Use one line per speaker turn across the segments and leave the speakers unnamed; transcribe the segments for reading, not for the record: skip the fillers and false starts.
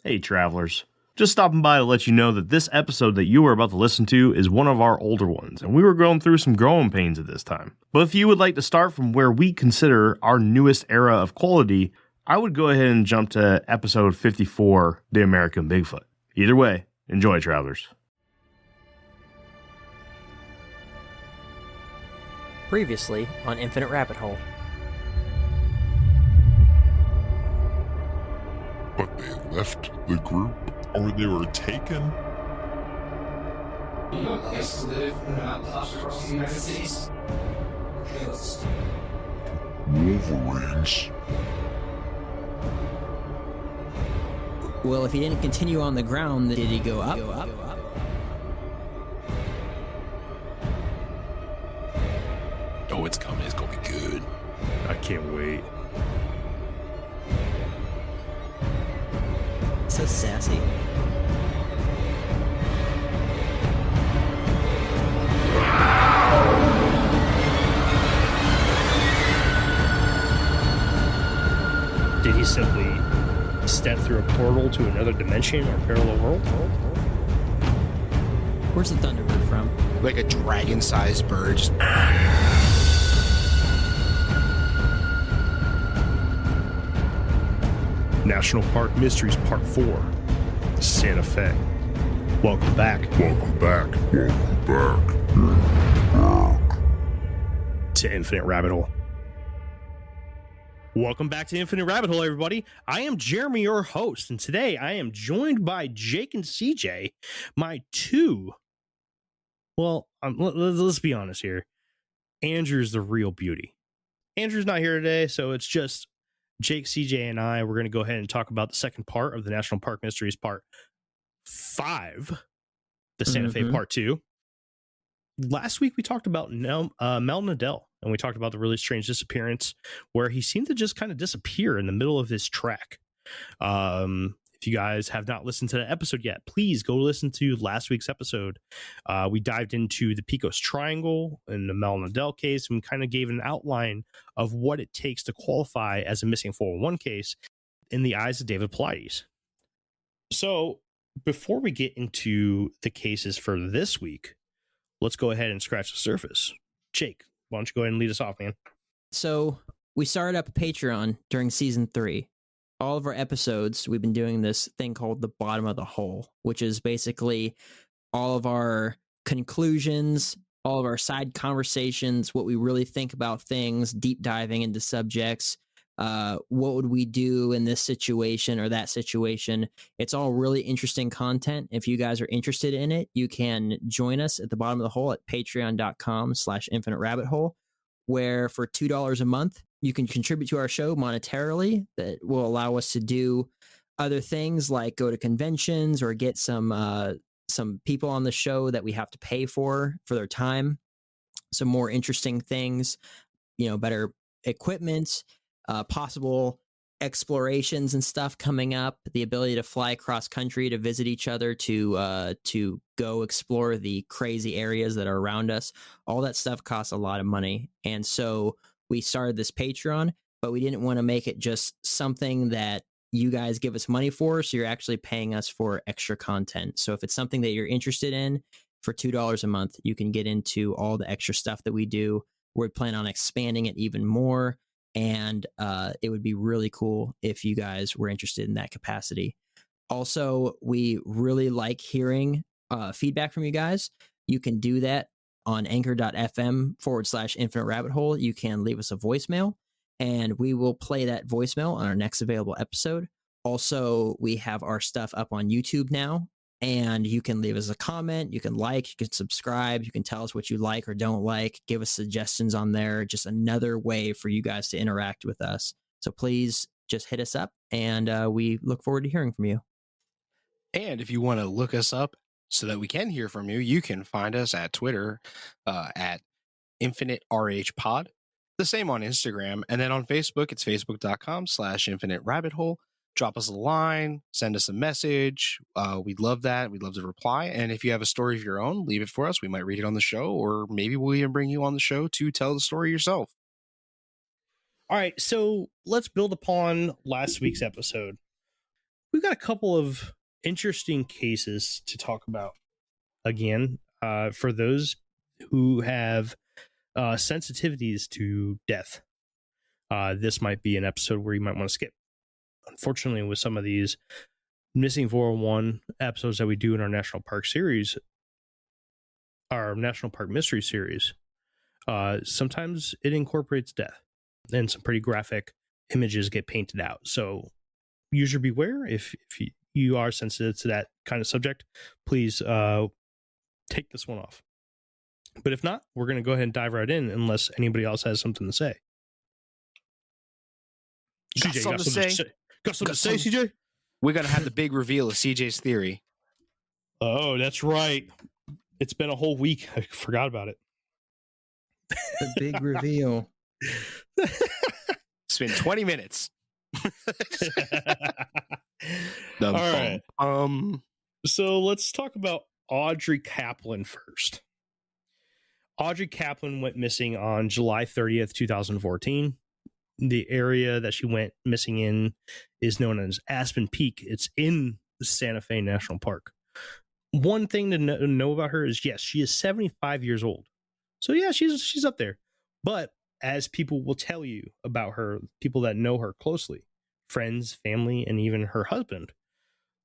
Hey travelers, just stopping by to let you know that this episode that you are about to listen to is one of our older ones, and we were going through some growing pains at this time. But if you would like to start from where we consider our newest era of quality, I would go ahead and jump to episode 54, The American Bigfoot. Either way, enjoy travelers.
Previously on Infinite Rabbit Hole.
But they left the group, or they were taken. Wolverines.
Well, if he didn't continue on the ground, did he go up?
Oh, it's coming. It's gonna be good.
I can't wait.
So sassy.
Did he simply step through a portal to another dimension or parallel world?
Where's the Thunderbird from?
Like a dragon-sized bird. Just...
National Park Mysteries Part 4, Santa Fe. Welcome back.
Welcome back. Welcome back.
To Infinite Rabbit Hole. Welcome back to Infinite Rabbit Hole, everybody. I am Jeremy, your host, and today I am joined by Jake and CJ, my two. Well, let's be honest here. Andrew's the real beauty. Andrew's not here today, so it's just Jake, CJ, and I. We're going to go ahead and talk about the second part of the National Park Mysteries Part 5, the Santa Fe Part 2. Last week, we talked about Mel Nadell, and we talked about the really strange disappearance where he seemed to just kind of disappear in the middle of his track. If you guys have not listened to that episode yet, please go listen to last week's episode. We dived into the Pecos Triangle and the Mel Nadell case, and kind of gave an outline of what it takes to qualify as a missing 411 case in the eyes of David Paulides. So before we get into the cases for this week, let's go ahead and scratch the surface. Jake, why don't you go ahead and lead us off, man?
So we started up a Patreon during season 3. All of our episodes, we've been doing this thing called the bottom of the hole, which is basically all of our conclusions, all of our side conversations, what we really think about things, deep diving into subjects. What would we do in this situation or that situation? It's all really interesting content. If you guys are interested in it, you can join us at the bottom of the hole at patreon.com/infinite rabbit hole, where for $2 a month, you can contribute to our show monetarily. That will allow us to do other things like go to conventions or get some people on the show that we have to pay for their time. Some more interesting things, better equipment, possible explorations and stuff coming up, the ability to fly across country to visit each other, to go explore the crazy areas that are around us. All that stuff costs a lot of money. And so we started this Patreon, but we didn't want to make it just something that you guys give us money for. So you're actually paying us for extra content. So if it's something that you're interested in, for $2 a month, you can get into all the extra stuff that we do. We're planning on expanding it even more. And it would be really cool if you guys were interested in that capacity. Also, we really like hearing feedback from you guys. You can do that on anchor.fm/infinite rabbit hole. You can leave us a voicemail, and we will play that voicemail on our next available episode. Also, we have our stuff up on YouTube now, and you can leave us a comment. You can like, you can subscribe, you can tell us what you like or don't like, give us suggestions on there. Just another way for you guys to interact with us. So please just hit us up, and we look forward to hearing from you.
And if you want to look us up so that we can hear from you, you can find us at Twitter at Infinite RH Pod. The same on Instagram. And then on Facebook, it's facebook.com/infinite rabbit hole. Drop us a line, send us a message. We'd love that. We'd love to reply. And if you have a story of your own, leave it for us. We might read it on the show, or maybe we'll even bring you on the show to tell the story yourself.
All right, so let's build upon last week's episode. we've got a couple of interesting cases to talk about again. For those who have sensitivities to death, this might be an episode where you might want to skip. Unfortunately, with some of these Missing 401 episodes that we do in our National Park series, our National Park Mystery series, sometimes it incorporates death and some pretty graphic images get painted out. So user beware. If you are sensitive to that kind of subject, please take this one off. But if not, we're going to go ahead and dive right in unless anybody else has something to say.
Got
CJ,
something to say?
Got something to say, CJ?
We're going to have the big reveal of CJ's theory.
Oh, that's right. It's been a whole week. I forgot about it.
The big reveal.
It's been 20 minutes.
All right. So let's talk about Audrey Kaplan first. Audrey Kaplan went missing on July 30th, 2014. The area that she went missing in is known as Aspen Peak. It's in the Santa Fe National Park. One thing to know about her is, yes, she is 75 years old. So yeah, she's up there. But as people will tell you about her, people that know her closely, friends, family, and even her husband,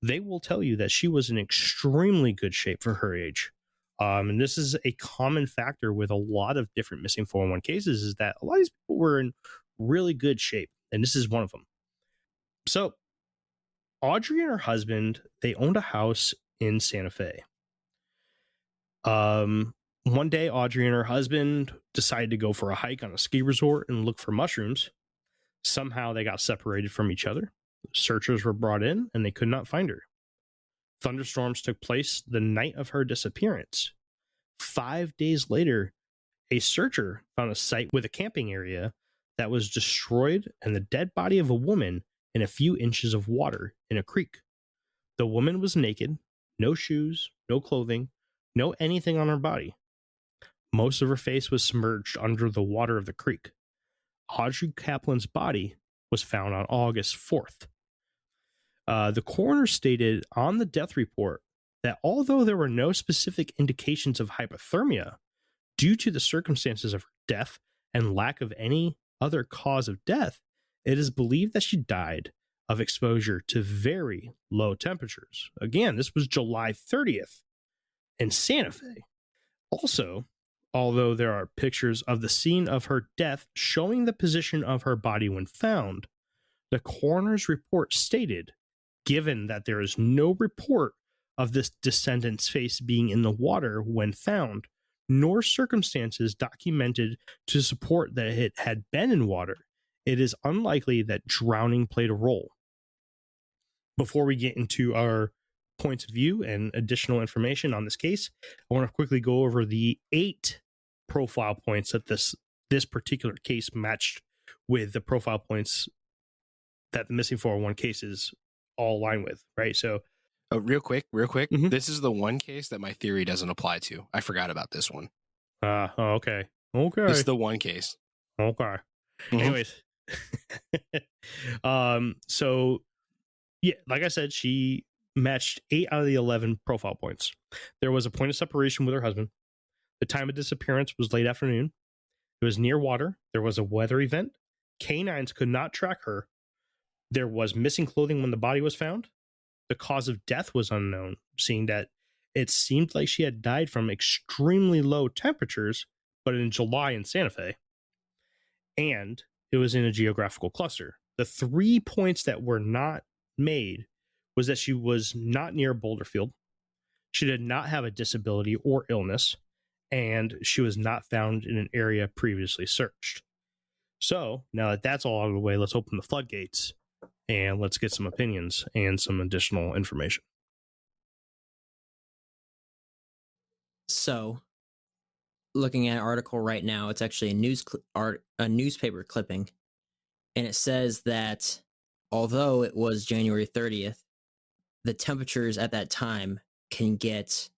they will tell you that she was in extremely good shape for her age. And this is a common factor with a lot of different missing 411 cases, is that a lot of these people were in really good shape. And this is one of them. So Audrey and her husband, they owned a house in Santa Fe. One day, Audrey and her husband decided to go for a hike on a ski resort and look for mushrooms. Somehow they got separated from each other. Searchers were brought in and they could not find her. Thunderstorms took place the night of her disappearance. 5 days later, a searcher found a site with a camping area that was destroyed and the dead body of a woman in a few inches of water in a creek. The woman was naked, no shoes, no clothing, no anything on her body. Most of her face was submerged under the water of the creek. Audrey Kaplan's body was found on August 4th. The coroner stated on the death report that although there were no specific indications of hypothermia, due to the circumstances of her death and lack of any other cause of death, it is believed that she died of exposure to very low temperatures. Again, this was July 30th in Santa Fe. Also, although there are pictures of the scene of her death showing the position of her body when found, the coroner's report stated, given that there is no report of this descendant's face being in the water when found, nor circumstances documented to support that it had been in water, it is unlikely that drowning played a role. Before we get into our points of view and additional information on this case, I want to quickly go over the 8 profile points that this particular case matched with the profile points that the missing 401 cases all align with, right? So
real quick.
Mhm.
This is the one case that my theory doesn't apply to. I forgot about this one.
Okay.
This is the one case.
Okay.
Mhm.
Anyways. So yeah, like I said, she matched 8 out of the 11 profile points. There was a point of separation with her husband. The time of disappearance was late afternoon. It was near water. There was a weather event. Canines could not track her. There was missing clothing when the body was found. The cause of death was unknown, seeing that it seemed like she had died from extremely low temperatures, but in July in Santa Fe. And it was in a geographical cluster. The 3 points that were not made was that she was not near Boulder Field. She did not have a disability or illness, and she was not found in an area previously searched. So now that that's all out of the way, let's open the floodgates and let's get some opinions and some additional information.
So, looking at an article right now, it's actually a newspaper clipping, and it says that although it was January 30th, the temperatures at that time can get,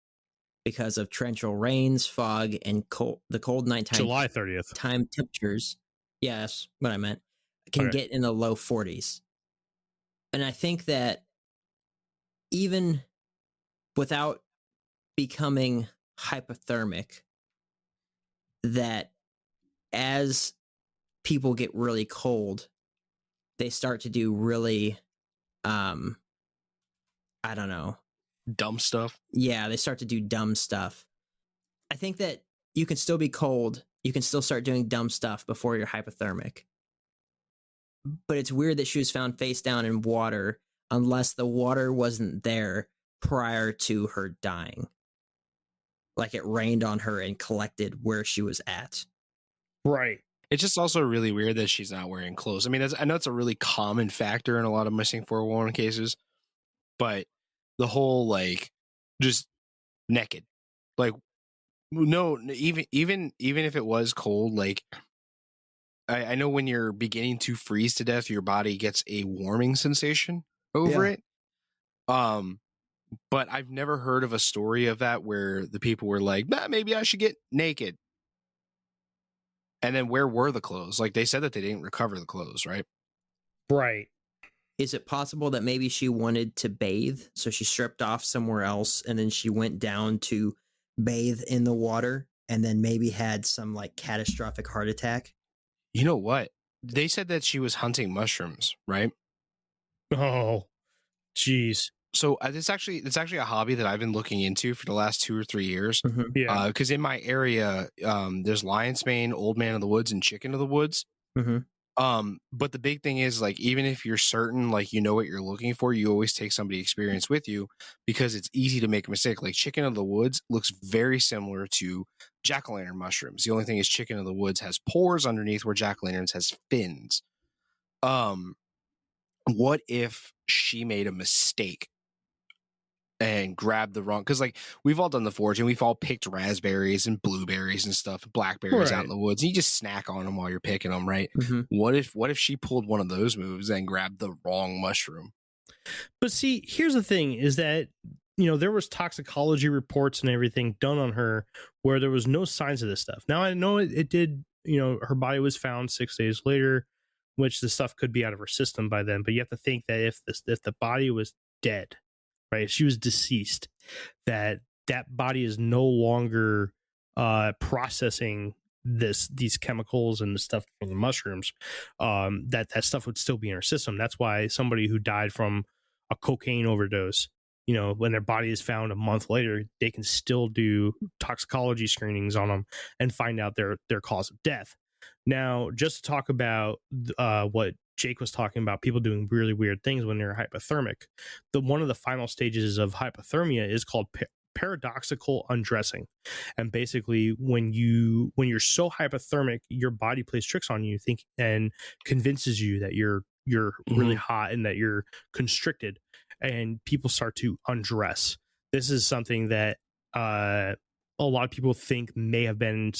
because of torrential rains, fog, and the cold nighttime
July 30th.
time temperatures. Yeah, that's what I meant. Can
Okay.
get in the low 40s. And I think that even without becoming hypothermic, that as people get really cold, they start to do really, I don't know.
Dumb stuff.
Yeah, they start to do dumb stuff. I think that you can still be cold. You can still start doing dumb stuff before you're hypothermic. But it's weird that she was found face down in water unless the water wasn't there prior to her dying. Like it rained on her and collected where she was at.
Right.
It's just also really weird that she's not wearing clothes. I mean, I know it's a really common factor in a lot of missing 411 cases, but the whole like just naked, like no, even if it was cold, like I know when you're beginning to freeze to death, your body gets a warming sensation over it. But I've never heard of a story of that where the people were like, maybe I should get naked. And then where were the clothes? Like they said that they didn't recover the clothes, right?
Right.
Is it possible that maybe she wanted to bathe, so she stripped off somewhere else and then she went down to bathe in the water and then maybe had some like catastrophic heart attack?
You know what? They said that she was hunting mushrooms, right?
Oh, jeez.
So it's actually a hobby that I've been looking into for the last 2 or 3 years.
Mm-hmm.
Yeah.
Because in my area, there's lion's mane, old man of the woods, and chicken of the woods.
Mm-hmm.
But the big thing is, like, even if you're certain, like, you know what you're looking for, you always take somebody experienced with you because it's easy to make a mistake. Like chicken of the woods looks very similar to jack-o'-lantern mushrooms. The only thing is chicken of the woods has pores underneath where jack-o'-lanterns has fins. What if she made a mistake and grabbed the wrong, because like we've all done the foraging, we've all picked raspberries and blueberries and stuff, blackberries out in the woods, and you just snack on them while you're picking them, right?
Mm-hmm.
What if she pulled one of those moves and grabbed the wrong mushroom?
But see, here's the thing is that, you know, there was toxicology reports and everything done on her where there was no signs of this stuff. Now I know it did, you know, her body was found 6 days later, which the stuff could be out of her system by then, but you have to think that if the body was dead, right? If she was deceased, that body is no longer processing these chemicals and the stuff from the mushrooms. That stuff would still be in her system. That's why somebody who died from a cocaine overdose, you know, when their body is found a month later, they can still do toxicology screenings on them and find out their cause of death. Now, just to talk about what Jake was talking about, people doing really weird things when they're hypothermic. One of the final stages of hypothermia is called paradoxical undressing, and basically, when you're so hypothermic, your body plays tricks on you, and convinces you that you're really hot and that you're constricted, and people start to undress. This is something that a lot of people think may have been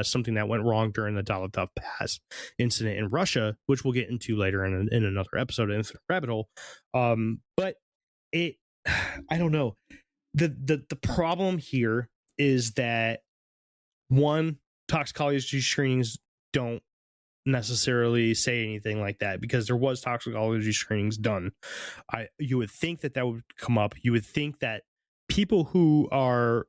something that went wrong during the Dyatlov Pass incident in Russia, which we'll get into later in another episode of Infinite Rabbit Hole. But I don't know. The problem here is that, one, toxicology screenings don't necessarily say anything like that, because there was toxicology screenings done. You would think that would come up. You would think that people who are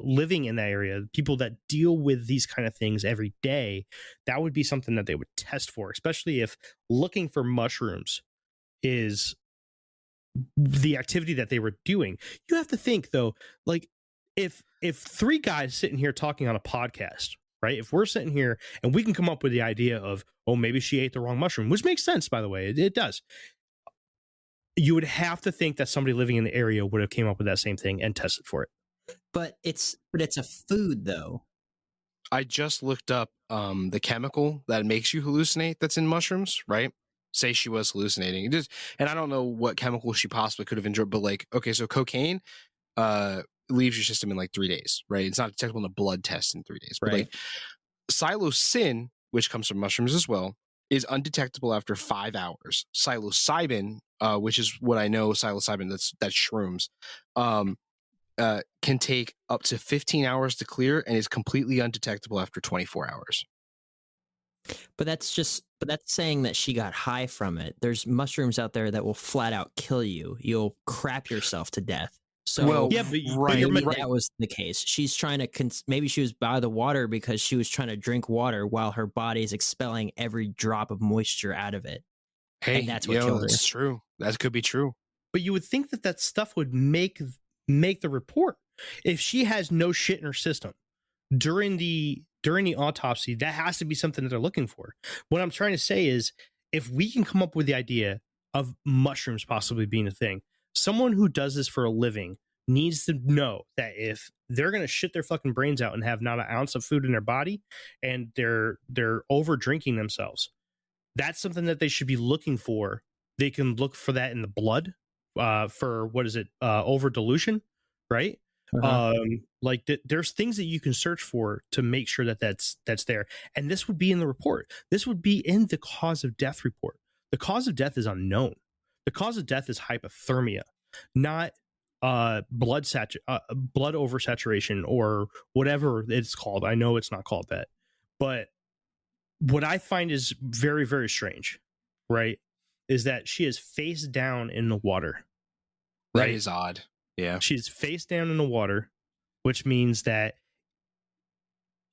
living in that area, people that deal with these kind of things every day, that would be something that they would test for, especially if looking for mushrooms is the activity that they were doing. You have to think, though, like if 3 guys sitting here talking on a podcast, right? If we're sitting here and we can come up with the idea of, oh, maybe she ate the wrong mushroom, which makes sense, by the way, it does. You would have to think that somebody living in the area would have came up with that same thing and tested for it.
But it's a food, though.
I just looked up the chemical that makes you hallucinate that's in mushrooms, right? Say she was hallucinating. And I don't know what chemical she possibly could have enjoyed, but like, okay, so cocaine leaves your system in like 3 days, right? It's not detectable in a blood test in 3 days. But like psilocin, which comes from mushrooms as well, is undetectable after 5 hours. Psilocybin, which is what I know, psilocybin, that's shrooms, can take up to 15 hours to clear and is completely undetectable after 24 hours.
But that's saying that she got high from it. There's mushrooms out there that will flat out kill you. You'll crap yourself to death. So
Well,
Yeah, but
right,
you're
maybe
right.
that was the case. She's trying to maybe she was by the water because she was trying to drink water while her body is expelling every drop of moisture out of it.
Hey,
And that's what killed her.
That's true. That could be true.
But you would think that stuff would make the report. If she has no shit in her system during the autopsy, that has to be something that they're looking for. What I'm trying to say is, if we can come up with the idea of mushrooms possibly being a thing, someone who does this for a living needs to know that if they're going to shit their fucking brains out and have not an ounce of food in their body and they're over drinking themselves, that's something that they should be looking for. They can look for that in the blood for over dilution, right? Like there's things that you can search for to make sure that that's there, and this would be in the report. This would be in the cause of death report. The cause of death is unknown. The cause of death is hypothermia, not blood oversaturation or whatever it's called. I know it's not called that, but what I find is very, very strange, right, is that she is face down in the water.
That
Right?
is odd. Yeah.
She's face down in the water, which means that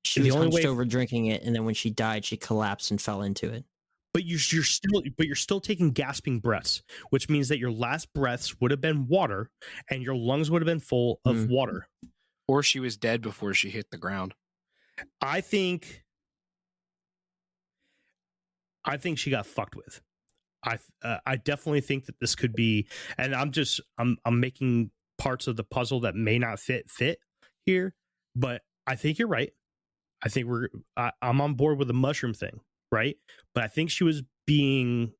She
the
was
only
hunched
way-
over drinking it, and then when she died, she collapsed and fell into it.
but you're still taking gasping breaths, which means that your last breaths would have been water and your lungs would have been full of
Mm.
water.
Or she was dead before she hit the ground.
I think she got fucked with. I definitely think that this could be, and I'm making parts of the puzzle that may not fit here, but I think you're right. I think I'm on board with the mushroom thing, right? But I think she was being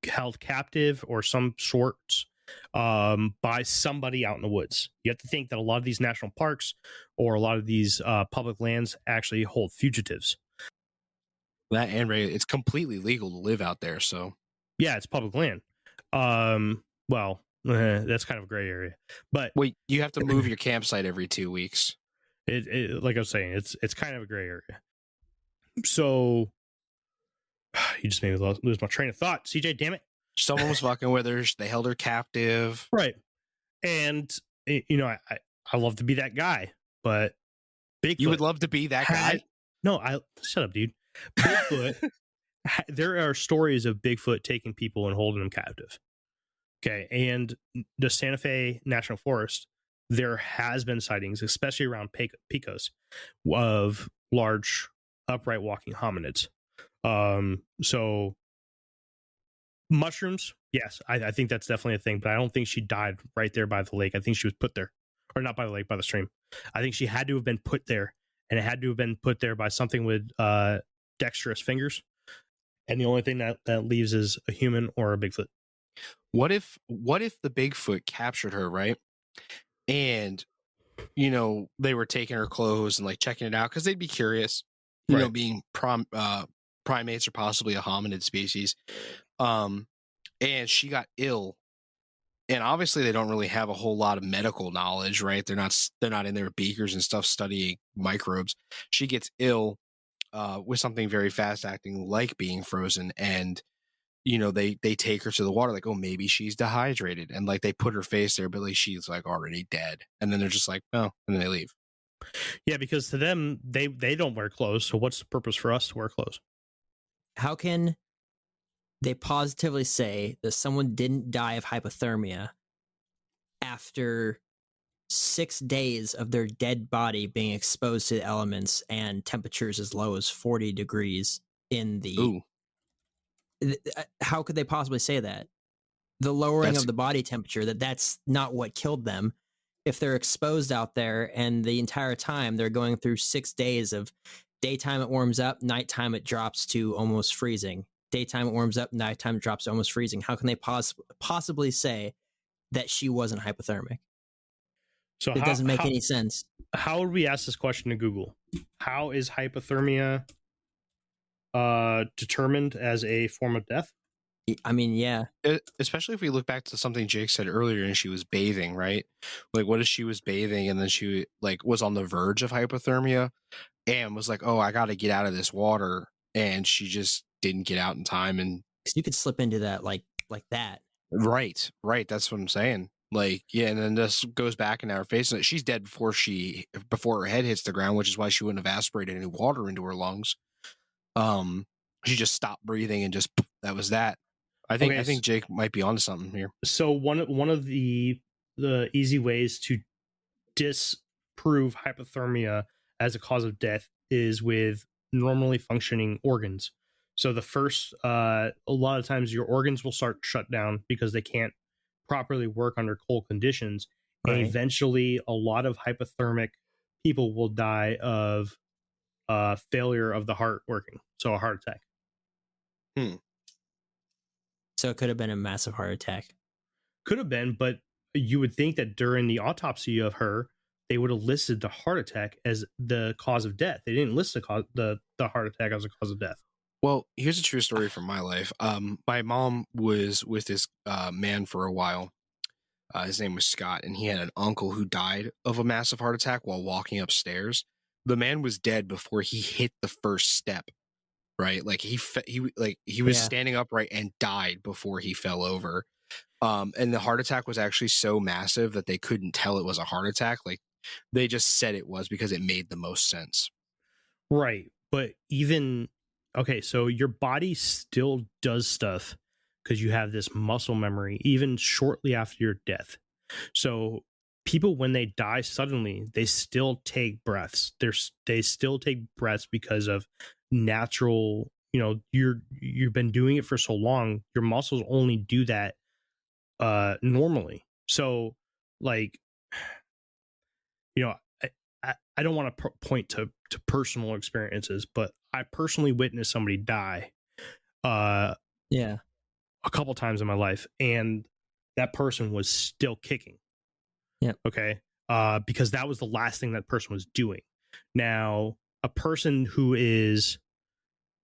held captive or some sorts by somebody out in the woods. You have to think that a lot of these national parks or a lot of these public lands actually hold fugitives.
That and it's completely legal to live out there. So
Yeah, it's public land. Well, that's kind of a gray area, but
wait, you have to move your campsite every 2 weeks.
it like I was saying, it's kind of a gray area. So you just made me lose my train of thought, CJ. Damn it!
Someone was fucking with her. They held her captive.
Right, and I love to be that guy, but Bigfoot.
You would love to be that guy.
No, shut up, dude. Bigfoot. There are stories of Bigfoot taking people and holding them captive. Okay, and the Santa Fe National Forest, there has been sightings, especially around Pecos, of large upright walking hominids. So mushrooms, yes, I think that's definitely a thing, but I don't think she died right there by the lake. I think she was put there, or not by the lake, by the stream. I think she had to have been put there, and it had to have been put there by something with dexterous fingers. And the only thing that leaves is a human or a Bigfoot.
What if the Bigfoot captured her, right? And they were taking her clothes and like checking it out because they'd be curious,
Right.
being primates or possibly a hominid species. And she got ill, and obviously they don't really have a whole lot of medical knowledge, right? They're not in their beakers and stuff studying microbes. She gets ill with something very fast acting like being frozen, and they take her to the water like, oh, maybe she's dehydrated, and like they put her face there, but like she's like already dead, and then they're just like, oh, and then they leave.
Yeah, because to them, they don't wear clothes. So what's the purpose for us to wear clothes?
How can they positively say that someone didn't die of hypothermia after 6 days of their dead body being exposed to the elements and temperatures as low as 40 degrees in the...
Ooh,
How could they possibly say that? The lowering
That's-
of the body temperature, that's not what killed them. If they're exposed out there and the entire time they're going through 6 days of daytime it warms up, nighttime it drops to almost freezing. Daytime it warms up, nighttime it drops to almost freezing. How can they possibly say that she wasn't hypothermic?
So
It doesn't make any sense.
How would we ask this question to Google? How is hypothermia determined as a form of death?
I mean, yeah.
Especially if we look back to something Jake said earlier, and she was bathing, right? Like, what if she was bathing and then she like was on the verge of hypothermia and was like, oh, I got to get out of this water, and she just didn't get out in time. And
'Cause you could slip into that like that.
right, that's what I'm saying. Like, yeah, and then this goes back in our face. She's dead before her head hits the ground, which is why she wouldn't have aspirated any water into her lungs. She just stopped breathing and just that was that. I think Jake might be onto something here.
So one of the easy ways to disprove hypothermia as a cause of death is with normally functioning organs. So the first, a lot of times your organs will start shut down because they can't properly work under cold conditions.
Right.
And eventually a lot of hypothermic people will die of failure of the heart working. So a heart attack.
So it could have been a massive heart attack.
Could have been, but you would think that during the autopsy of her, they would have listed the heart attack as the cause of death. They didn't list the heart attack as a cause of death.
Well, here's a true story from my life. My mom was with this man for a while. His name was Scott, and he had an uncle who died of a massive heart attack while walking upstairs. The man was dead before he hit the first step. Right, like he was standing upright and died before he fell over. And the heart attack was actually so massive that they couldn't tell it was a heart attack. Like they just said it was because it made the most sense.
Right, but so your body still does stuff because you have this muscle memory even shortly after your death. So people, when they die suddenly, they still take breaths. They still take breaths because of natural, you've been doing it for so long, your muscles only do that normally. So like, I don't want to point to personal experiences, but I personally witnessed somebody die a couple times in my life, and that person was still kicking.
Yeah.
Okay. Because that was the last thing that person was doing. Now, a person who is,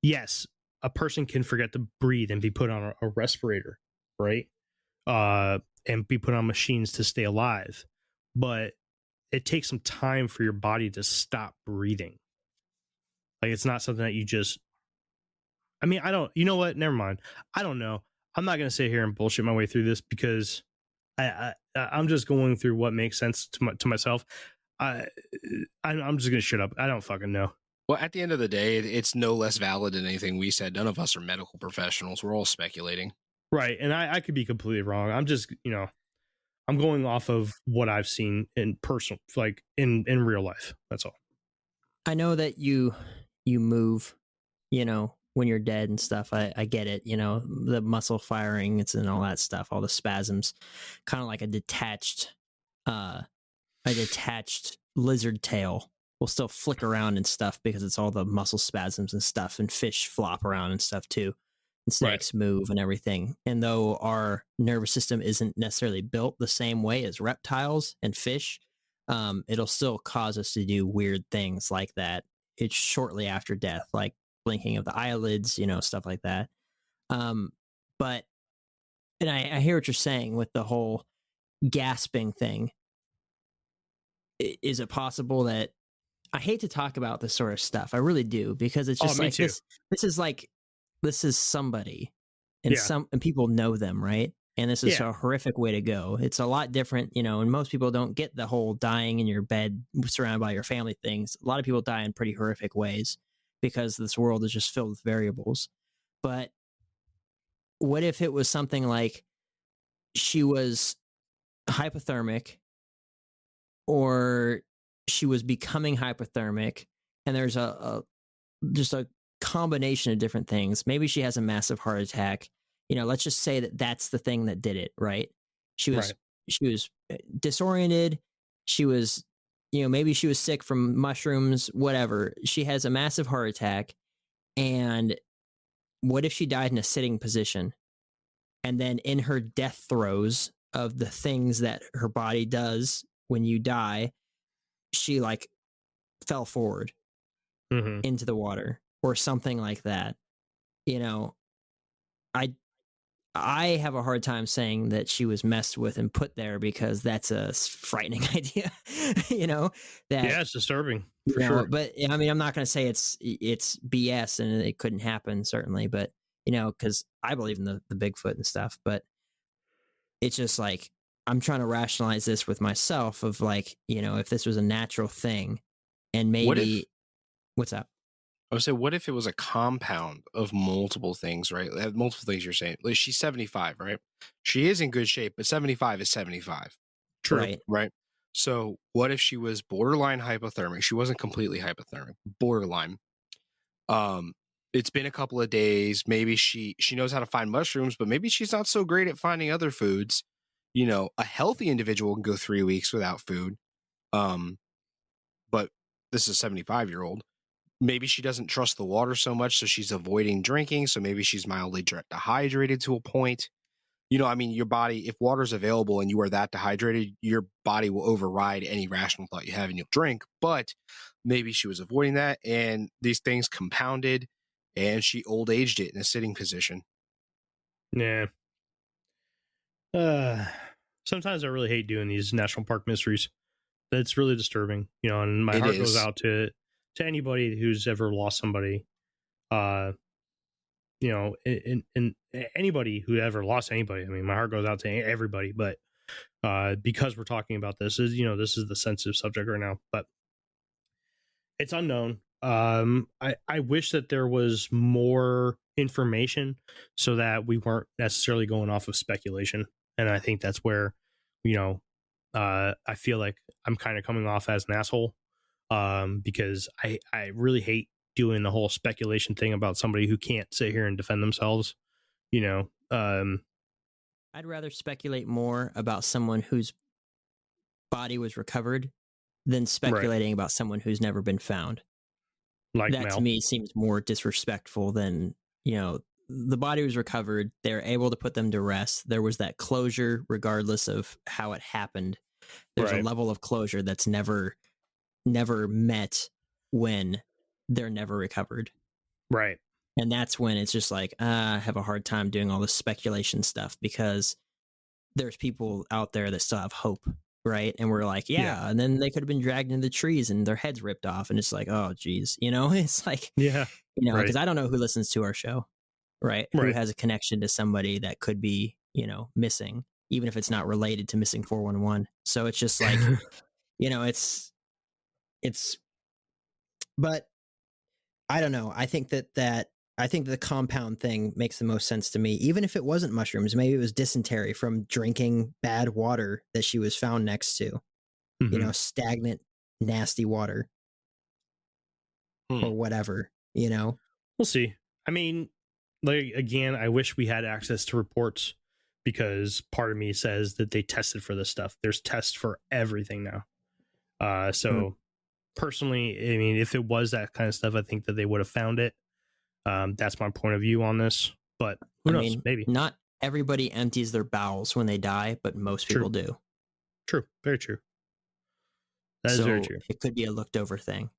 yes, a person can forget to breathe and be put on a respirator, right? And be put on machines to stay alive. But it takes some time for your body to stop breathing. Like, it's not something that you just, you know what? Never mind. I don't know. I'm not going to sit here and bullshit my way through this because I'm just going through what makes sense to myself. I'm just going to shut up. I don't fucking know.
Well, at the end of the day, it's no less valid than anything we said. None of us are medical professionals. We're all speculating.
Right. And I could be completely wrong. I'm just, I'm going off of what I've seen in personal, like in real life. That's all.
I know that you move, when you're dead and stuff. I get it. The muscle firing, and all that stuff, all the spasms, kind of like a detached lizard tail will still flick around and stuff because it's all the muscle spasms and stuff, and fish flop around and stuff too, and snakes move and everything. And though our nervous system isn't necessarily built the same way as reptiles and fish, it'll still cause us to do weird things like that. It's shortly after death, like blinking of the eyelids, stuff like that. But I hear what you're saying with the whole gasping thing. Is it possible that, I hate to talk about this sort of stuff, I really do, because it's just like this is somebody, and and people know them, right? And this is a horrific way to go. It's a lot different, and most people don't get the whole dying in your bed surrounded by your family things. A lot of people die in pretty horrific ways because this world is just filled with variables. But what if it was something like she was hypothermic, or she was becoming hypothermic, and there's just a combination of different things. Maybe she has a massive heart attack. Let's just say that that's the thing that did it, right? She was disoriented. She was, maybe she was sick from mushrooms, whatever. She has a massive heart attack. And what if she died in a sitting position? And then in her death throes of the things that her body does when you die, she like fell forward into the water or something like that. I have a hard time saying that she was messed with and put there because that's a frightening idea, that,
Yeah, it's disturbing for
you know,
sure.
but I mean, I'm not going to say it's BS and it couldn't happen, certainly, but, because I believe in the Bigfoot and stuff, but it's just like, I'm trying to rationalize this with myself of like, if this was a natural thing and maybe, what's up?
I would say, what if it was a compound of multiple things, right? Multiple things you're saying. Like, she's 75, right? She is in good shape, but 75 is 75.
True.
Right.
Right. So what if she was borderline hypothermic? She wasn't completely hypothermic, borderline. It's been a couple of days. Maybe she knows how to find mushrooms, but maybe she's not so great at finding other foods. A healthy individual can go 3 weeks without food. But this is a 75-year-old. Maybe she doesn't trust the water so much, so she's avoiding drinking. So maybe she's mildly dehydrated to a point. I mean, your body, if water's available and you are that dehydrated, your body will override any rational thought you have and you'll drink. But maybe she was avoiding that and these things compounded and she old aged it in a sitting position.
Yeah. Sometimes I really hate doing these national park mysteries. That's really disturbing, and my heart goes out to anybody who's ever lost somebody. And anybody who ever lost anybody. I mean, my heart goes out to everybody, but because we're talking about this, this is the sensitive subject right now, but it's unknown. I wish that there was more information so that we weren't necessarily going off of speculation. And I think that's where, I feel like I'm kind of coming off as an asshole because I really hate doing the whole speculation thing about somebody who can't sit here and defend themselves. I'd
rather speculate more about someone whose body was recovered than speculating about someone who's never been found.
Like
that
Mel.
To me seems more disrespectful than, the body was recovered. They're able to put them to rest. There was that closure regardless of how it happened. There's a level of closure that's never met when they're never recovered.
Right.
And that's when it's just like, I have a hard time doing all this speculation stuff because there's people out there that still have hope. Right. And we're like, yeah. And then they could have been dragged into the trees and their heads ripped off. And it's like, oh, geez. It's like, because I don't know who listens to our show. Right. Who has a connection to somebody that could be, missing, even if it's not related to missing 411. So it's just like, but I don't know. I think I think the compound thing makes the most sense to me. Even if it wasn't mushrooms, maybe it was dysentery from drinking bad water that she was found next to, stagnant, nasty water or whatever,
We'll see. I mean, like, again, I wish we had access to reports because part of me says that they tested for this stuff. There's tests for everything now. Personally, I mean, if it was that kind of stuff, I think that they would have found it. That's my point of view on this, but who knows? Maybe
not everybody empties their bowels when they die, but most people do.
True. Very true. That is very true.
It could be a looked over thing.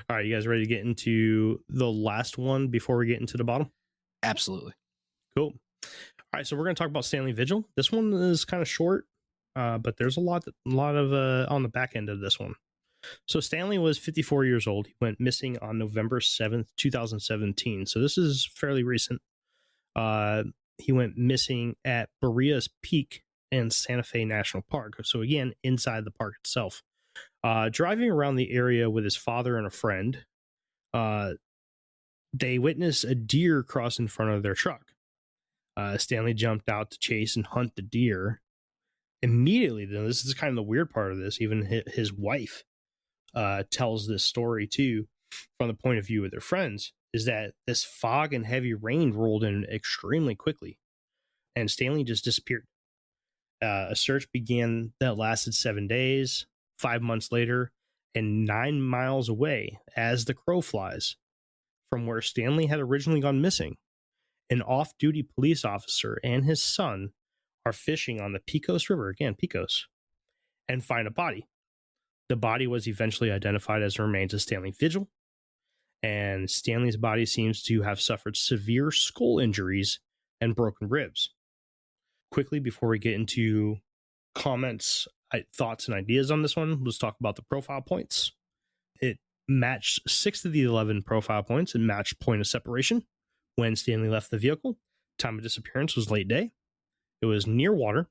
All right. You guys ready to get into the last one before we get into the bottom?
Absolutely.
Cool. All right. So we're going to talk about Stanley Vigil. This one is kind of short, but there's a lot of on the back end of this one. So Stanley was 54 years old. He went missing on November 7th, 2017. So this is fairly recent. He went missing at Berea's Peak and Santa Fe National Park. So again, inside the park itself. Driving around the area with his father and a friend, they witnessed a deer cross in front of their truck. Stanley jumped out to chase and hunt the deer. Immediately, though, this is kind of the weird part of this, even his wife tells this story too from the point of view of their friends, is that this fog and heavy rain rolled in extremely quickly and Stanley just disappeared. A search began that lasted 7 days. 5 months later, and 9 miles away as the crow flies from where Stanley had originally gone missing, an off-duty police officer and his son are fishing on the Pecos River, again Pecos, and find a body. The body was eventually identified as the remains of Stanley Vigil, and Stanley's body seems to have suffered severe skull injuries and broken ribs. Quickly, before we get into comments, thoughts, and ideas on this one, let's talk about the profile points. It matched 6 of the 11 profile points and matched point of separation when Stanley left the vehicle. Time of disappearance was late day. It was near water,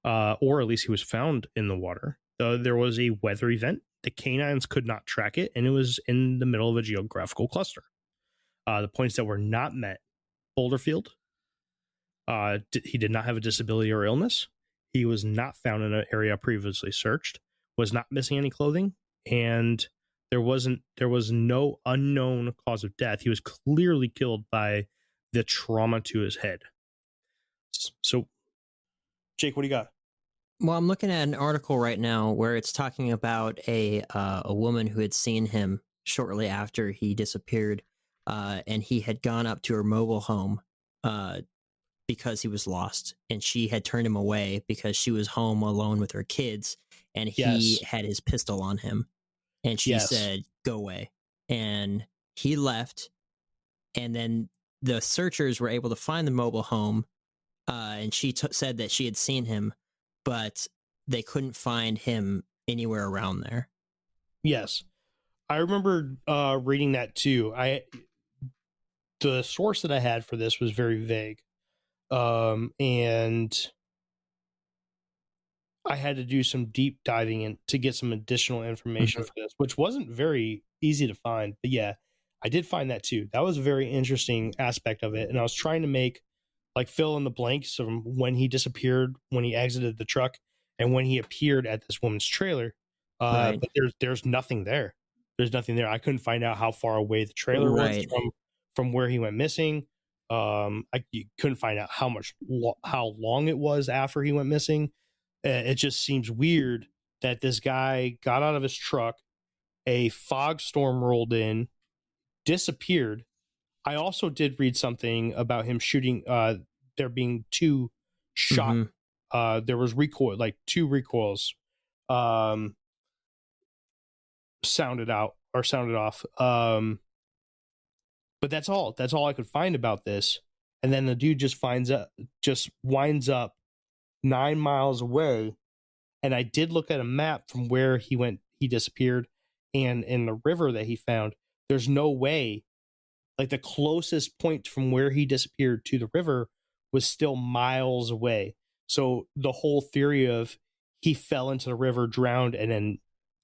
or at least he was found in the water. There was a weather event. The canines could not track it, and it was in the middle of a geographical cluster. The points that were not met: Boulderfield. He did not have a disability or illness. He was not found in an area previously searched. Was not missing any clothing, and there was no unknown cause of death. He was clearly killed by the trauma to his head. So, Jake, what do you got?
Well, I'm looking at an article right now where it's talking about a woman who had seen him shortly after he disappeared, and he had gone up to her mobile home because he was lost, and she had turned him away because she was home alone with her kids, and he had his pistol on him, and she said, "Go away," and he left, and then the searchers were able to find the mobile home, and she said that she had seen him, but they couldn't find him anywhere around there.
Yes. I remember reading that too. The source that I had for this was very vague. And I had to do some deep diving in to get some additional information for this, which wasn't very easy to find. But yeah, I did find that too. That was a very interesting aspect of it. And I was trying to make fill in the blanks from when he disappeared, when he exited the truck, and when he appeared at this woman's trailer. But there's nothing there. There's nothing there. I couldn't find out how far away the trailer was from where he went missing. You couldn't find out how long it was after he went missing. It just seems weird that this guy got out of his truck, a fog storm rolled in, disappeared. I also did read something about him shooting, there being 2 shot. There was recoil, 2 recoils sounded off. But that's all I could find about this. And then the dude just winds up 9 miles away. And I did look at a map from where he disappeared, and in the river that he found, there's no way. The closest point from where he disappeared to the river was still miles away. So the whole theory of he fell into the river, drowned, and then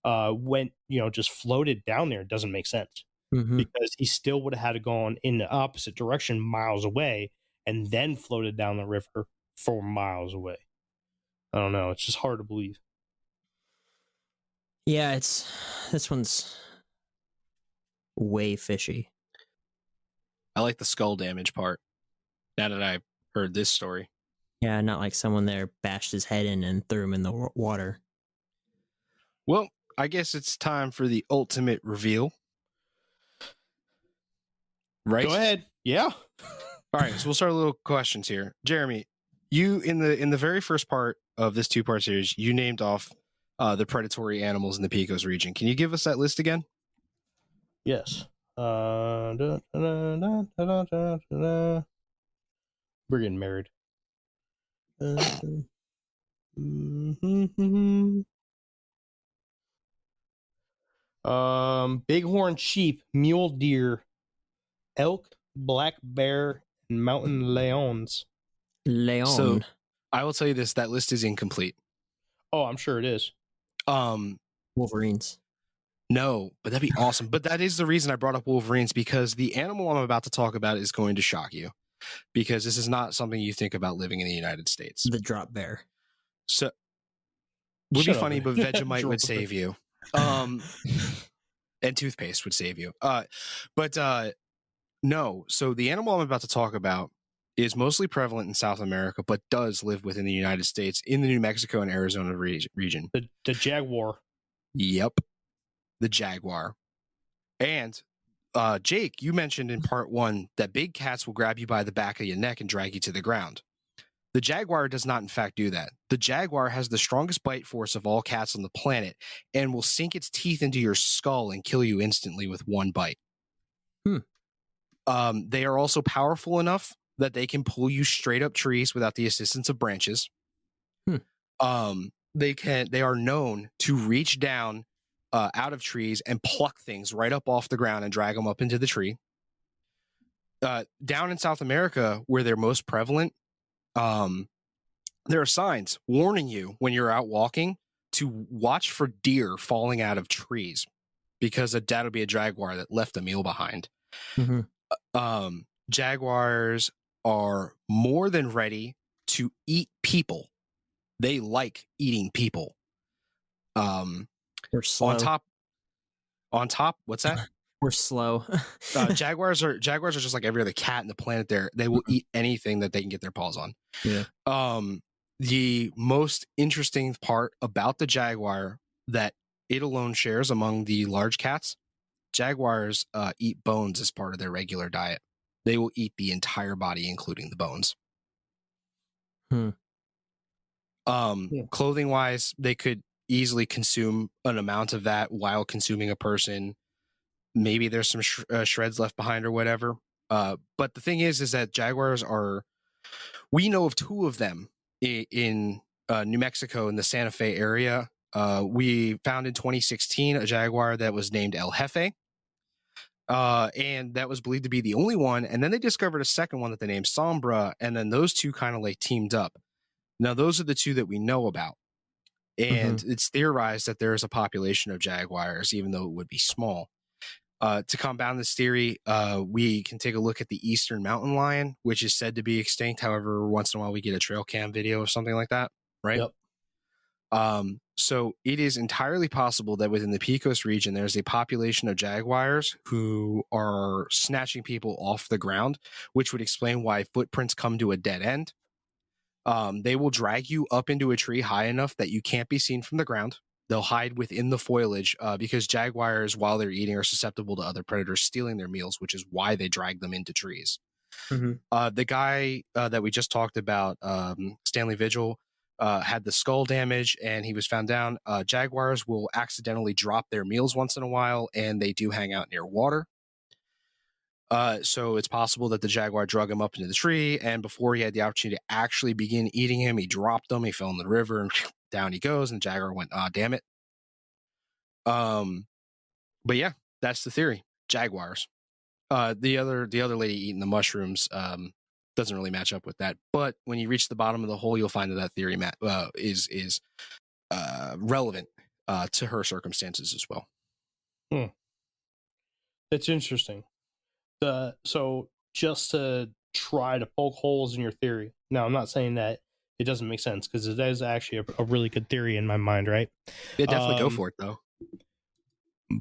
went, just floated down there doesn't make sense. Because he still would have had to go on in the opposite direction miles away and then floated down the river 4 miles away. I don't know. It's just hard to believe.
Yeah, this one's way fishy.
I like the skull damage part. Now that I heard this story.
Yeah, not like someone there bashed his head in and threw him in the water.
Well, I guess it's time for the ultimate reveal. Right?
Go ahead. Yeah.
All right, so we'll start with little questions here. Jeremy, you in the very first part of this 2-part series, you named off the predatory animals in the Pecos region. Can you give us that list again?
Yes. We're getting married. Bighorn sheep, mule deer, elk, black bear, and mountain lions.
So I will tell you this: that list is incomplete.
Oh, I'm sure it is.
Wolverines.
No, but that'd be awesome. But that is the reason I brought up Wolverines, because the animal I'm about to talk about is going to shock you, because this is not something you think about living in the United States.
The drop bear.
So would be funny, but Vegemite would save you. And toothpaste would save you. No. So the animal I'm about to talk about is mostly prevalent in South America, but does live within the United States in the New Mexico and Arizona region.
The jaguar.
Yep. The jaguar. And Jake, you mentioned in part 1 that big cats will grab you by the back of your neck and drag you to the ground. The jaguar does not, in fact, do that. The jaguar has the strongest bite force of all cats on the planet and will sink its teeth into your skull and kill you instantly with one bite. They are also powerful enough that they can pull you straight up trees without the assistance of branches. They are known to reach down out of trees and pluck things right up off the ground and drag them up into the tree. Down in South America, where they're most prevalent, there are signs warning you when you're out walking to watch for deer falling out of trees, because that'll be a jaguar that left a meal behind. Jaguars are more than ready to eat people. They like eating people.
We're slow.
On top, what's that?
We're slow.
Jaguars are just like every other cat in the planet. They will eat anything that they can get their paws on.
Yeah.
The most interesting part about the jaguar that it alone shares among the large cats, jaguars eat bones as part of their regular diet. They will eat the entire body, including the bones. Clothing wise, they could easily consume an amount of that while consuming a person. Maybe there's some shreds left behind or whatever. But the thing is that jaguars we know of 2 of them in New Mexico in the Santa Fe area. We found in 2016 a jaguar that was named El Jefe. And that was believed to be the only one. And then they discovered a second one that they named Sombra. And then those 2 kind of like teamed up. Now, those are the 2 that we know about. And it's theorized that there is a population of jaguars, even though it would be small. To compound this theory, we can take a look at the eastern mountain lion, which is said to be extinct. However, once in a while we get a trail cam video of something like that, right?
Yep.
So it is entirely possible that within the Pecos region, there's a population of jaguars who are snatching people off the ground, which would explain why footprints come to a dead end. They will drag you up into a tree high enough that you can't be seen from the ground. They'll hide within the foliage because jaguars, while they're eating, are susceptible to other predators stealing their meals, which is why they drag them into trees. The guy that we just talked about, Stanley Vigil, had the skull damage and he was found down. Jaguars will accidentally drop their meals once in a while, and they do hang out near water. So it's possible that the jaguar drug him up into the tree, and before he had the opportunity to actually begin eating him, he dropped him, he fell in the river, and down he goes, and the jaguar went, damn it. But yeah, that's the theory. Jaguars. The other lady eating the mushrooms doesn't really match up with that. But when you reach the bottom of the hole, you'll find that theory is relevant to her circumstances as well.
That's interesting. So just to try to poke holes in your theory. Now, I'm not saying that it doesn't make sense, because it is actually a really good theory in my mind, right?
Yeah, definitely go for it, though.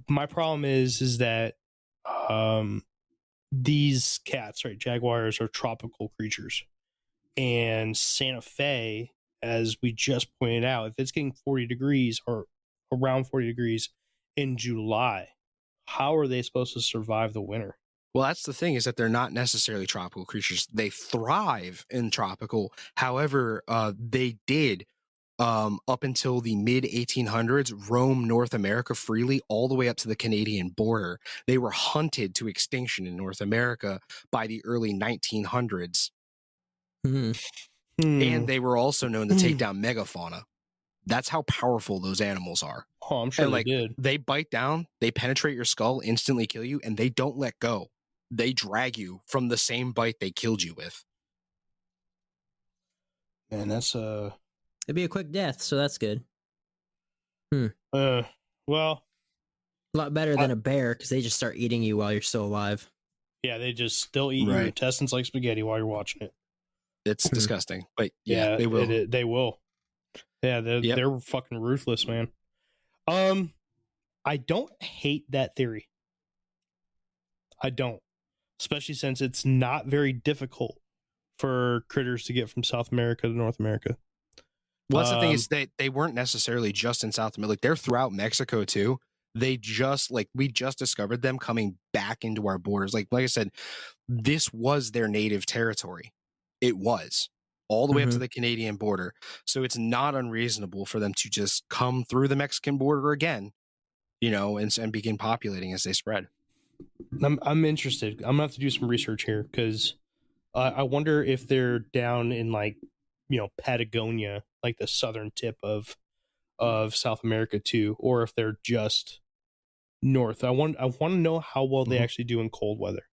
My problem is that these cats, right, jaguars, are tropical creatures. And Santa Fe, as we just pointed out, if it's getting 40 degrees or around 40 degrees in July, how are they supposed to survive the winter?
Well, that's the thing, is that they're not necessarily tropical creatures. They thrive in tropical. However, they did, up until the mid 1800s, roam North America freely all the way up to the Canadian border. They were hunted to extinction in North America by the early 1900s. And they were also known to take down megafauna. That's how powerful those animals are.
Oh, I'm sure
they
did.
They bite down, they penetrate your skull, instantly kill you, and they don't let go. They drag you from the same bite they killed you with.
Man, that's
It'd be a quick death, so that's good.
well,
a lot better than a bear, because they just start eating you while you're still alive.
Yeah, they just still eat your intestines like spaghetti while you're watching it.
It's disgusting, but yeah, they will.
They will. Yeah, they're fucking ruthless, man. I don't hate that theory. I don't. Especially since it's not very difficult for critters to get from South America to North America.
Well, that's the thing, is they weren't necessarily just in South America. Like, they're throughout Mexico too. They just, we just discovered them coming back into our borders. Like I said, this was their native territory. It was all the way up to the Canadian border. So it's not unreasonable for them to just come through the Mexican border again, and begin populating as they spread.
I'm interested. I'm gonna have to do some research here, because I wonder if they're down in like, Patagonia, like the southern tip of South America too, or if they're just north. I want to know how well they actually do in cold weather,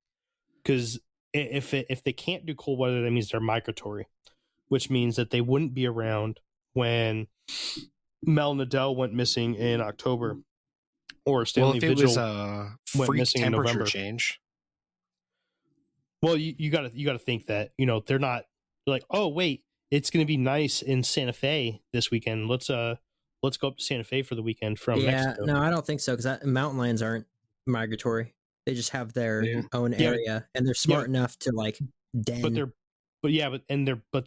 because if they can't do cold weather, that means they're migratory, which means that they wouldn't be around when Mel Nadell went missing in October, or Stanley
if it
Vigil
was a
went
freak
missing in
temperature
November.
change.
Well, you gotta think that they're not like, oh wait, it's gonna be nice in Santa Fe this weekend. Let's go up to Santa Fe for the weekend from Mexico.
No, I don't think so, because mountain lions aren't migratory. They just have their own area, and they're smart enough to like den.
But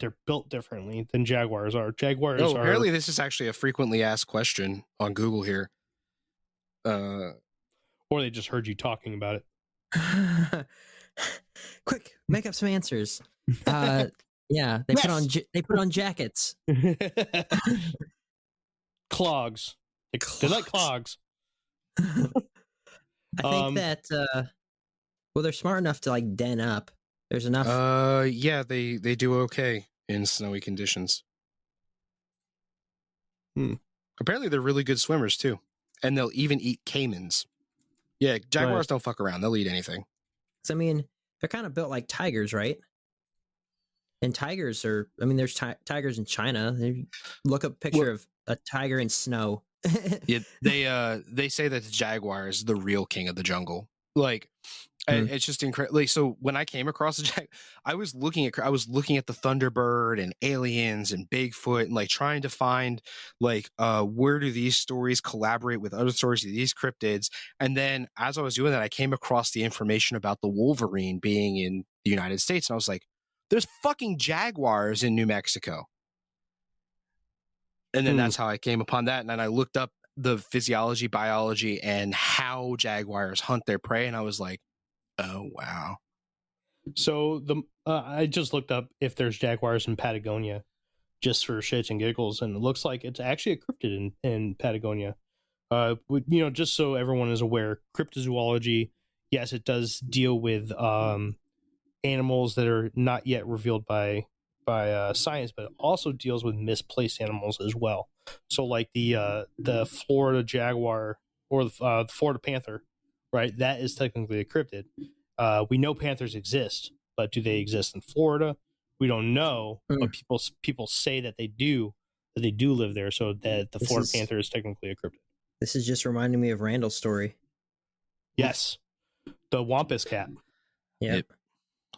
they're built differently than jaguars are. Jaguars are.
Apparently this is actually a frequently asked question on Google here.
Or they just heard you talking about
it. Quick, make up some answers. Yeah, they put on jackets.
Clogs. They like clogs.
I think that they're smart enough to like den up. There's enough.
They do okay in snowy conditions. Apparently they're really good swimmers too, and they'll even eat caimans. Yeah, jaguars don't fuck around. They'll eat anything.
I mean, they're kind of built like tigers, right? And tigers are. I mean, there's tigers in China. Look up a picture of a tiger in snow.
Yeah, they say that the jaguar is the real king of the jungle. Like, it's just incredible. Like, so when I came across the I was looking at the Thunderbird and aliens and Bigfoot and like trying to find like where do these stories collaborate with other stories of these cryptids. And then as I was doing that, I came across the information about the Wolverine being in the United States, and I was like, "There's fucking jaguars in New Mexico." And then that's how I came upon that. And then I looked up the physiology, biology, and how jaguars hunt their prey. And I was like, oh, wow.
So I just looked up if there's jaguars in Patagonia just for shits and giggles. And it looks like it's actually a cryptid in Patagonia. Just so everyone is aware, cryptozoology, yes, it does deal with animals that are not yet revealed by science, but it also deals with misplaced animals as well. So like the Florida jaguar or the Florida panther, right? That is technically a cryptid. We know panthers exist, but do they exist in Florida? We don't know, but people say that they do live there. So that the Florida panther is technically a cryptid.
This is just reminding me of Randall's story.
Yes, the Wampus cat.
Yep.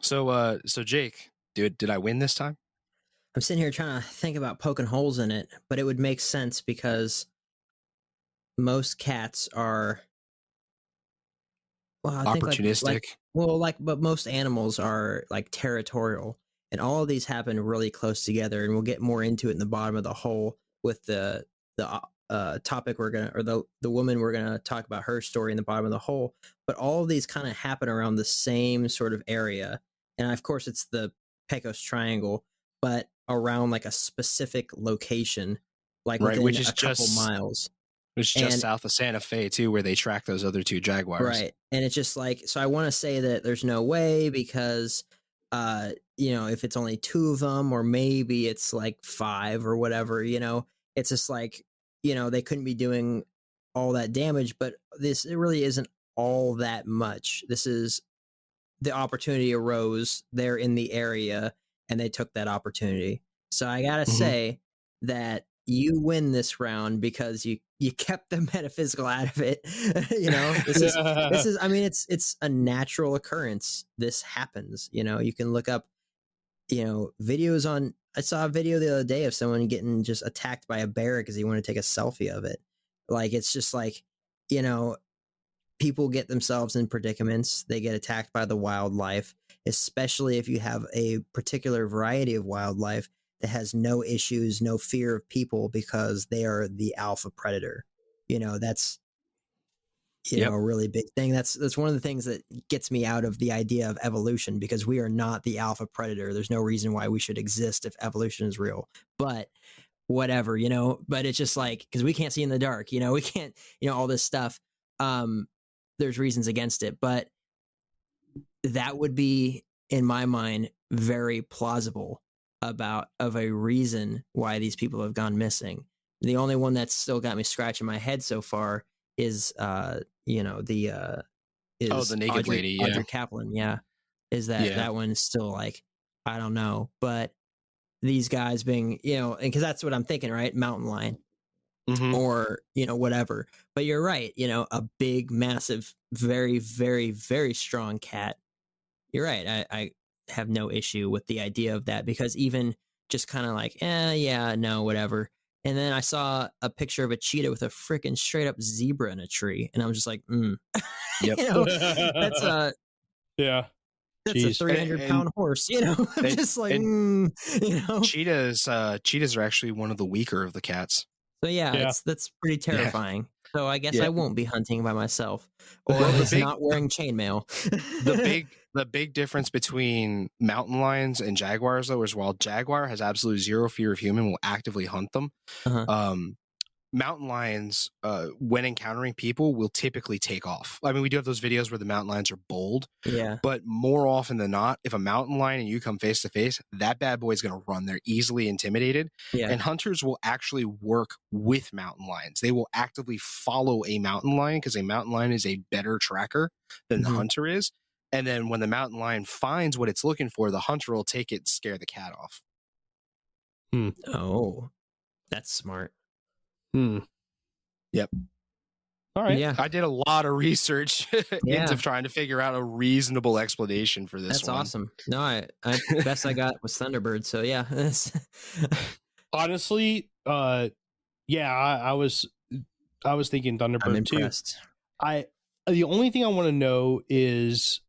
So Jake, did I win this time?
I'm sitting here trying to think about poking holes in it, but it would make sense because most cats are
opportunistic.
But most animals are like territorial, and all of these happen really close together. And we'll get more into it in the bottom of the hole with the topic the woman we're gonna talk about her story in the bottom of the hole. But all of these kind of happen around the same sort of area, and of course it's the Pecos Triangle, but around like a specific location, like within
which is
a couple miles.
Which is just south of Santa Fe too, where they track those other two jaguars.
Right. And it's just like, so I want to say that there's no way because, if it's only two of them, or maybe it's like five or whatever, it's just like, they couldn't be doing all that damage, but it really isn't all that much. This is the opportunity arose there in the area and they took that opportunity. So I got to say that you win this round because you kept the metaphysical out of it. This is, I mean, it's a natural occurrence. This happens, you can look up, videos on, I saw a video the other day of someone getting just attacked by a bear because he wanted to take a selfie of it. Like, it's just like, people get themselves in predicaments. They get attacked by the wildlife, especially if you have a particular variety of wildlife that has no issues, no fear of people because they are the alpha predator. That's a really big thing. That's one of the things that gets me out of the idea of evolution, because we are not the alpha predator. There's no reason why we should exist if evolution is real. But whatever, but it's just like, because we can't see in the dark, we can't, all this stuff. There's reasons against it, but that would be, in my mind, very plausible of a reason why these people have gone missing. The only one that's still got me scratching my head so far is is
the naked
Audrey,
lady, yeah.
Audrey Kaplan. Yeah, is that one's still like, I don't know, but these guys being, and because that's what I'm thinking, right? Mountain lion. Or whatever, but you're right, a big, massive, very, very, very strong cat. You're right. I have no issue with the idea of that, because even just kind of like, yeah, no, whatever. And then I saw a picture of a cheetah with a freaking straight up zebra in a tree, and I'm just like,
Yep.
That's a
Yeah.
that's
Jeez.
a 300-pound horse, just like,
Cheetahs are actually one of the weaker of the cats.
So
Yeah.
that's pretty terrifying. So I guess
Yeah.
I won't be hunting by myself, or
Well,
at
the
least
big-
not wearing chainmail.
The big difference between mountain lions and jaguars, though, is while jaguar has absolute zero fear of human, will actively hunt them.
Uh-huh.
Mountain lions, when encountering people, will typically take off. I mean, we do have those videos where the mountain lions are bold,
Yeah.
but more often than not, if a mountain lion and you come face to face, that bad boy is going to run. They're easily intimidated.
Yeah.
And hunters will actually work with mountain lions. They will actively follow a mountain lion because a mountain lion is a better tracker than the
Mhm.
hunter is. And then when the mountain lion finds what it's looking for, the hunter will take it and scare the cat off.
Oh, that's smart.
Yep.
All right.
Yeah.
I did a lot of research
Yeah.
into trying to figure out a reasonable explanation for this
That's
one.
awesome. No, I best I got was Thunderbird. So yeah.
Honestly, yeah, I was thinking
I'm
Thunderbird too.
impressed.
The only thing I want to know is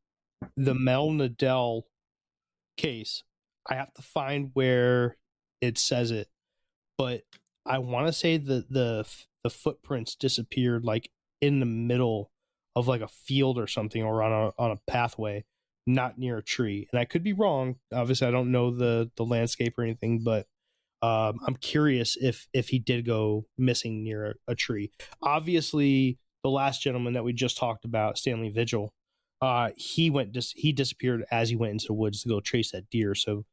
the Mel Nadell case. I have to find where it says it, but I want to say that the footprints disappeared like in the middle of like a field or something, or on a pathway, not near a tree. And I could be wrong. Obviously, I don't know the landscape or anything, but I'm curious if he did go missing near a tree. Obviously, the last gentleman that we just talked about, Stanley Vigil, he disappeared as he went into the woods to go chase that deer. So,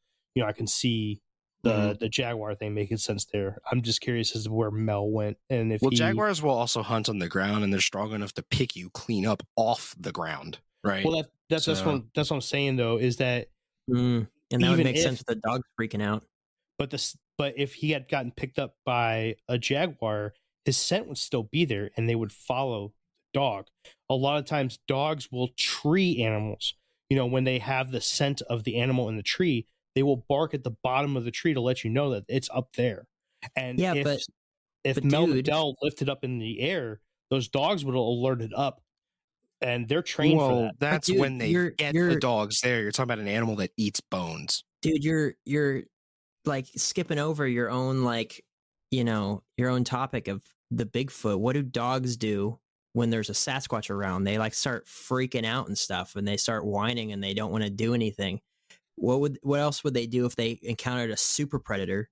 I can see the jaguar thing making sense there. I'm just curious as to where Mel went, and if
jaguars will also hunt on the ground, and they're strong enough to pick you clean up off the ground, right?
Well, that's what I'm saying though, is that
And that would
even
make
if-
sense with the dogs freaking out.
but if he had gotten picked up by a jaguar, his scent would still be there, and they would follow the dog. A lot of times, dogs will tree animals. When they have the scent of the animal in the tree, they will bark at the bottom of the tree to let you know that it's up there. And
Yeah,
if
but
Mel
dude-
Nadell lifted up in the air, those dogs would have alerted up, and they're trained for that.
That's
dude,
when they get the dogs there. You're talking about an animal that eats bones.
Dude, you're like skipping over your own your own topic of the Bigfoot. What do dogs do when there's a Sasquatch around? They like start freaking out and stuff, and they start whining, and they don't want to do anything. What else would they do if they encountered a super predator?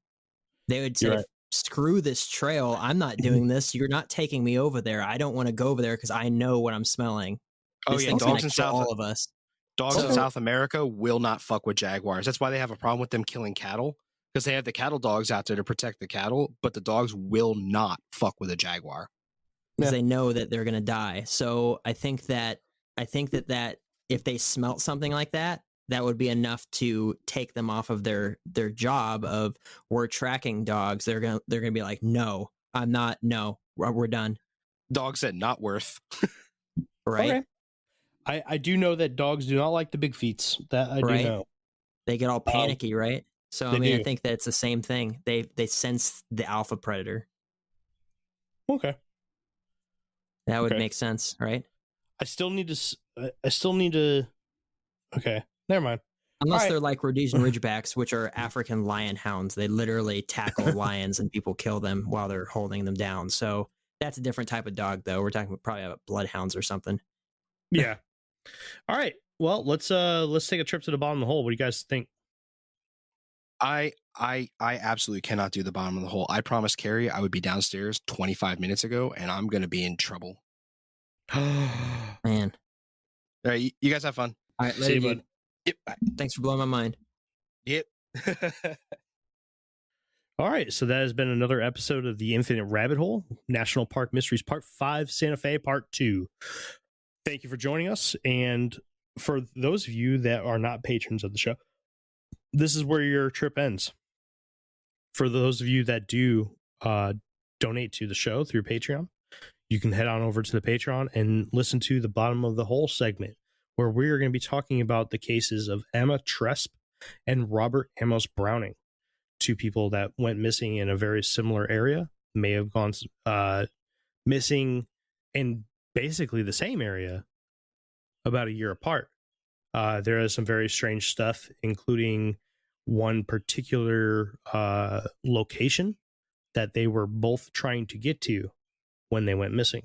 They would say,
You're right.
screw this trail. I'm not doing this. You're not taking me over there. I don't want to go over there because I know what I'm smelling.
Oh
This
yeah,
thing's gonna
dogs in
kill
South
all of us.
Dogs in
So-
South America will not fuck with jaguars. That's why they have a problem with them killing cattle, because they have the cattle dogs out there to protect the cattle, but the dogs will not fuck with a jaguar.
Because
Yeah.
they know that they're gonna die. So I think that if they smelt something like that, that would be enough to take them off of their job of we're tracking dogs. They're gonna be like, no, I'm not. No, we're done.
Dog said not worth.
Right?
Okay. I do know that dogs do not like the big feets. That I do
Right.
know.
They get all panicky, right? So I
they
mean,
do.
I think that's the same thing. They sense the alpha predator.
Okay.
That would
Okay.
make sense, right?
I still need to. Okay. Never mind.
Unless
Alright.
they're like Rhodesian Ridgebacks, which are African lion hounds. They literally tackle lions and people kill them while they're holding them down. So that's a different type of dog, though. We're talking probably about bloodhounds or something.
Yeah. All right. Well, let's take a trip to the bottom of the hole. What do you guys think?
I absolutely cannot do the bottom of the hole. I promised Carrie I would be downstairs 25 minutes ago, and I'm gonna be in trouble.
Man.
All right, you guys have fun.
All right,
See
later,
you,
dude.
bud.
Yep. Bye.
Thanks for blowing my mind.
Yep.
All right, so that has been another episode of the Infinite Rabbit Hole, National Park Mysteries Part 5, Santa Fe Part 2. Thank you for joining us, and for those of you that are not patrons of the show, this is where your trip ends. For those of you that do donate to the show through Patreon, you can head on over to the Patreon and listen to the Bottom of the Hole segment, where we are going to be talking about the cases of Emma Tresp and Robert Amos Browning, two people that went missing in a very similar area, may have gone missing in basically the same area about a year apart. There is some very strange stuff, including one particular location that they were both trying to get to when they went missing.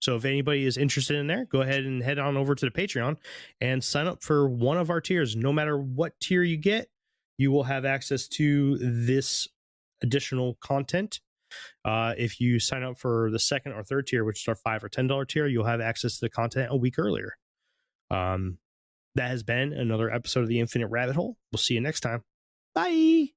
So if anybody is interested in there, go ahead and head on over to the Patreon and sign up for one of our tiers. No matter what tier you get, you will have access to this additional content. If you sign up for the second or third tier, which is our $5 or $10 tier, you'll have access to the content a week earlier. That has been another episode of the Infinite Rabbit Hole. We'll see you next time. Bye.